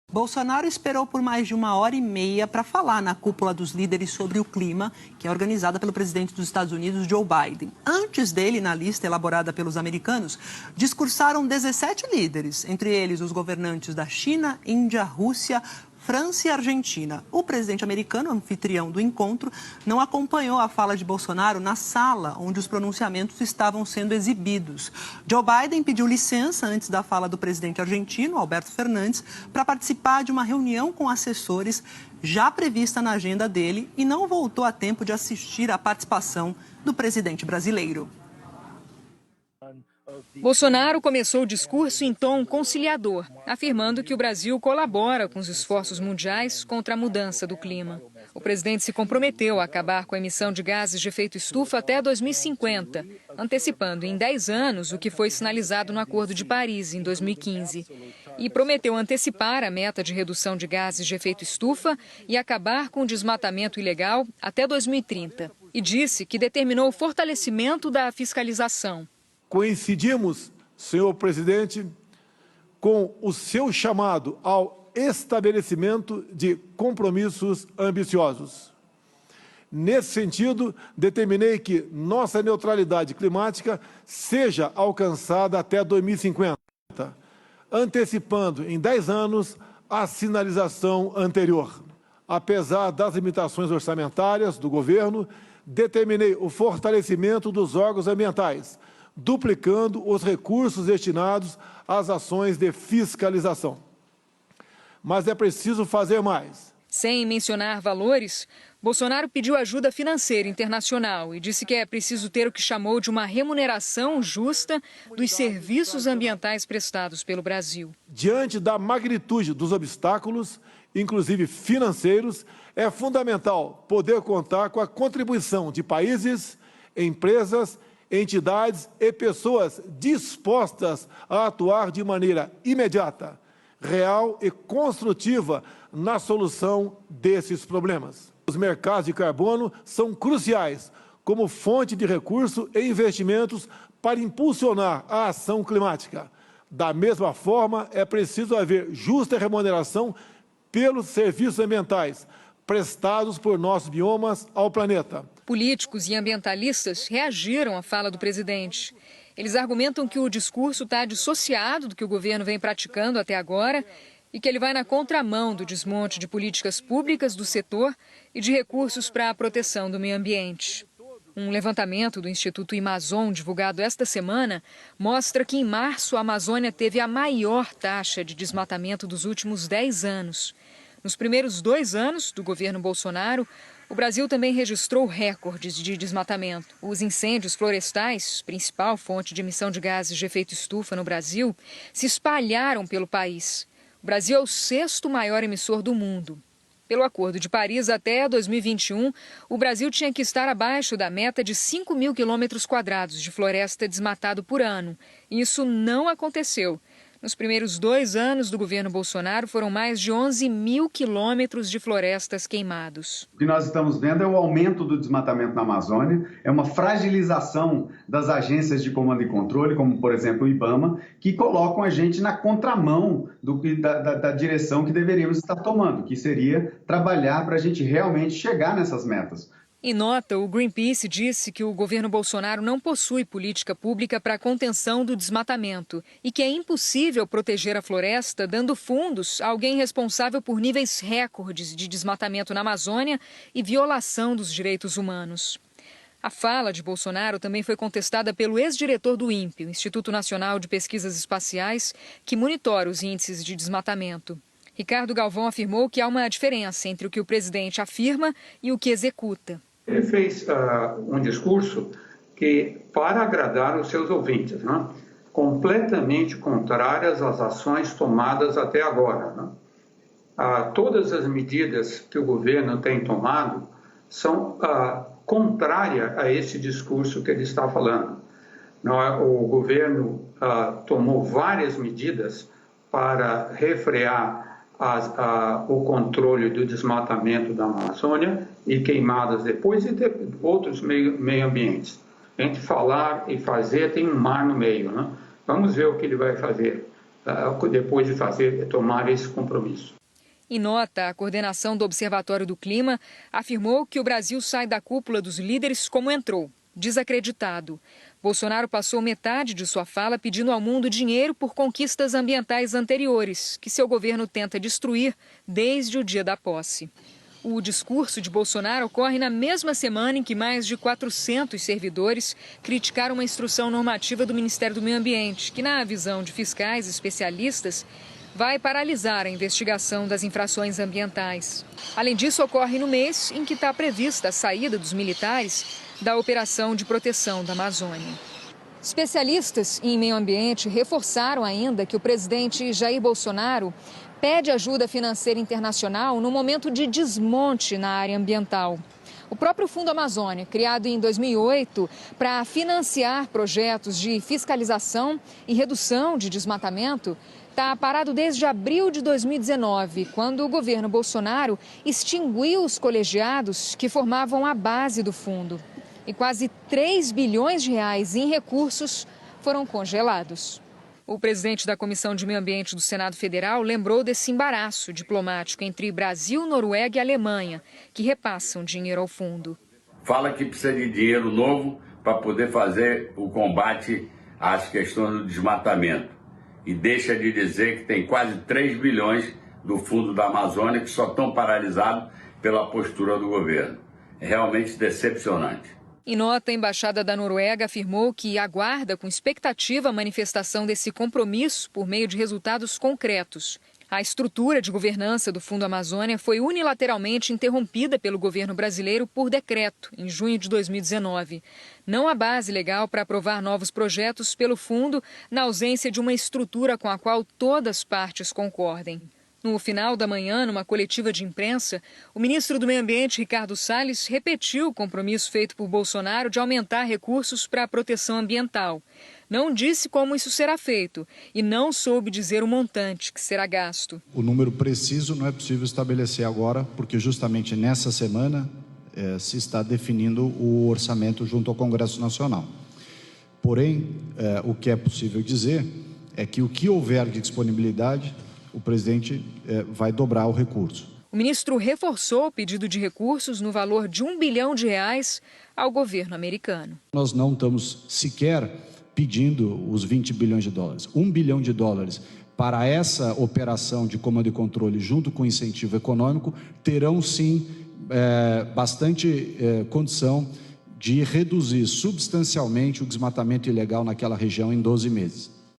Bolsonaro esperou por mais de 1h30 para falar na cúpula dos líderes sobre o clima, que é organizada pelo presidente dos Estados Unidos, Joe Biden. Antes dele, na lista elaborada pelos americanos, discursaram 17 líderes, entre eles os governantes da China, Índia, Rússia, França e Argentina. O presidente americano, anfitrião do encontro, não acompanhou a fala de Bolsonaro na sala onde os pronunciamentos estavam sendo exibidos. Joe Biden pediu licença antes da fala do presidente argentino, Alberto Fernandes, para participar de uma reunião com assessores já prevista na agenda dele e não voltou a tempo de assistir à participação do presidente brasileiro. Bolsonaro começou o discurso em tom conciliador, afirmando que o Brasil colabora com os esforços mundiais contra a mudança do clima. O presidente se comprometeu a acabar com a emissão de gases de efeito estufa até 2050, antecipando em 10 anos o que foi sinalizado no Acordo de Paris, em 2015. E prometeu antecipar a meta de redução de gases de efeito estufa e acabar com o desmatamento ilegal até 2030. E disse que determinou o fortalecimento da fiscalização. Coincidimos, senhor presidente, com o seu chamado ao estabelecimento de compromissos ambiciosos. Nesse sentido, determinei que nossa neutralidade climática seja alcançada até 2050, antecipando em 10 anos a sinalização anterior. Apesar das limitações orçamentárias do governo, determinei o fortalecimento dos órgãos ambientais, duplicando os recursos destinados às ações de fiscalização. Mas é preciso fazer mais. Sem mencionar valores, Bolsonaro pediu ajuda financeira internacional e disse que é preciso ter o que chamou de uma remuneração justa dos serviços ambientais prestados pelo Brasil. Diante da magnitude dos obstáculos, inclusive financeiros, é fundamental poder contar com a contribuição de países, empresas, entidades e pessoas dispostas a atuar de maneira imediata, real e construtiva na solução desses problemas. Os mercados de carbono são cruciais como fonte de recurso e investimentos para impulsionar a ação climática. Da mesma forma, é preciso haver justa remuneração pelos serviços ambientais prestados por nossos biomas ao planeta. Políticos e ambientalistas reagiram à fala do presidente. Eles argumentam que o discurso está dissociado do que o governo vem praticando até agora e que ele vai na contramão do desmonte de políticas públicas do setor e de recursos para a proteção do meio ambiente. Um levantamento do Instituto Amazon, divulgado esta semana, mostra que em março a Amazônia teve a maior taxa de desmatamento dos últimos 10 anos. Nos primeiros 2 anos do governo Bolsonaro, o Brasil também registrou recordes de desmatamento. Os incêndios florestais, principal fonte de emissão de gases de efeito estufa no Brasil, se espalharam pelo país. O Brasil é o 6º maior emissor do mundo. Pelo Acordo de Paris, até 2021, o Brasil tinha que estar abaixo da meta de 5.000 quilômetros quadrados de floresta desmatado por ano. E isso não aconteceu. Nos primeiros 2 anos do governo Bolsonaro, foram mais de 11.000 quilômetros de florestas queimados. O que nós estamos vendo é o aumento do desmatamento na Amazônia, é uma fragilização das agências de comando e controle, como, por exemplo, o IBAMA, que colocam a gente na contramão da direção que deveríamos estar tomando, que seria trabalhar para a gente realmente chegar nessas metas. Em nota, o Greenpeace disse que o governo Bolsonaro não possui política pública para a contenção do desmatamento e que é impossível proteger a floresta dando fundos a alguém responsável por níveis recordes de desmatamento na Amazônia e violação dos direitos humanos. A fala de Bolsonaro também foi contestada pelo ex-diretor do INPE, o Instituto Nacional de Pesquisas Espaciais, que monitora os índices de desmatamento. Ricardo Galvão afirmou que há uma diferença entre o que o presidente afirma e o que executa. Ele fez um discurso que, para agradar os seus ouvintes, completamente contrárias às ações tomadas até agora. Todas as medidas que o governo tem tomado são contrárias a esse discurso que ele está falando. O governo tomou várias medidas para refrear o controle do desmatamento da Amazônia e queimadas depois e outros meio ambientes. Entre falar e fazer tem um mar no meio. Vamos ver o que ele vai fazer. depois de tomar esse compromisso. Em nota, a coordenação do Observatório do Clima afirmou que o Brasil sai da cúpula dos líderes como entrou, desacreditado. Bolsonaro passou metade de sua fala pedindo ao mundo dinheiro por conquistas ambientais anteriores, que seu governo tenta destruir desde o dia da posse. O discurso de Bolsonaro ocorre na mesma semana em que mais de 400 servidores criticaram uma instrução normativa do Ministério do Meio Ambiente, que, na visão de fiscais e especialistas, vai paralisar a investigação das infrações ambientais. Além disso, ocorre no mês em que está prevista a saída dos militares da Operação de Proteção da Amazônia. Especialistas em meio ambiente reforçaram ainda que o presidente Jair Bolsonaro pede ajuda financeira internacional no momento de desmonte na área ambiental. O próprio Fundo Amazônia, criado em 2008 para financiar projetos de fiscalização e redução de desmatamento, está parado desde abril de 2019, quando o governo Bolsonaro extinguiu os colegiados que formavam a base do fundo. E quase 3 bilhões de reais em recursos foram congelados. O presidente da Comissão de Meio Ambiente do Senado Federal lembrou desse embaraço diplomático entre Brasil, Noruega e Alemanha, que repassam dinheiro ao fundo. Fala que precisa de dinheiro novo para poder fazer o combate às questões do desmatamento. E deixa de dizer que tem quase 3 bilhões do fundo da Amazônia que só estão paralisados pela postura do governo. É realmente decepcionante. Em nota, a Embaixada da Noruega afirmou que aguarda com expectativa a manifestação desse compromisso por meio de resultados concretos. A estrutura de governança do Fundo Amazônia foi unilateralmente interrompida pelo governo brasileiro por decreto, em junho de 2019. Não há base legal para aprovar novos projetos pelo fundo, na ausência de uma estrutura com a qual todas as partes concordem. No final da manhã, numa coletiva de imprensa, o ministro do Meio Ambiente, Ricardo Salles, repetiu o compromisso feito por Bolsonaro de aumentar recursos para a proteção ambiental. Não disse como isso será feito e não soube dizer o montante que será gasto. O número preciso não é possível estabelecer agora, porque justamente nessa semana se está definindo o orçamento junto ao Congresso Nacional. Porém, o que é possível dizer é que o que houver de disponibilidade, o presidente vai dobrar o recurso. O ministro reforçou o pedido de recursos no valor de R$1 bilhão ao governo americano. Nós não estamos sequer pedindo os 20 bilhões de dólares. $1 bilhão para essa operação de comando e controle junto com incentivo econômico terão sim bastante condição de reduzir substancialmente o desmatamento ilegal naquela região em 12 meses.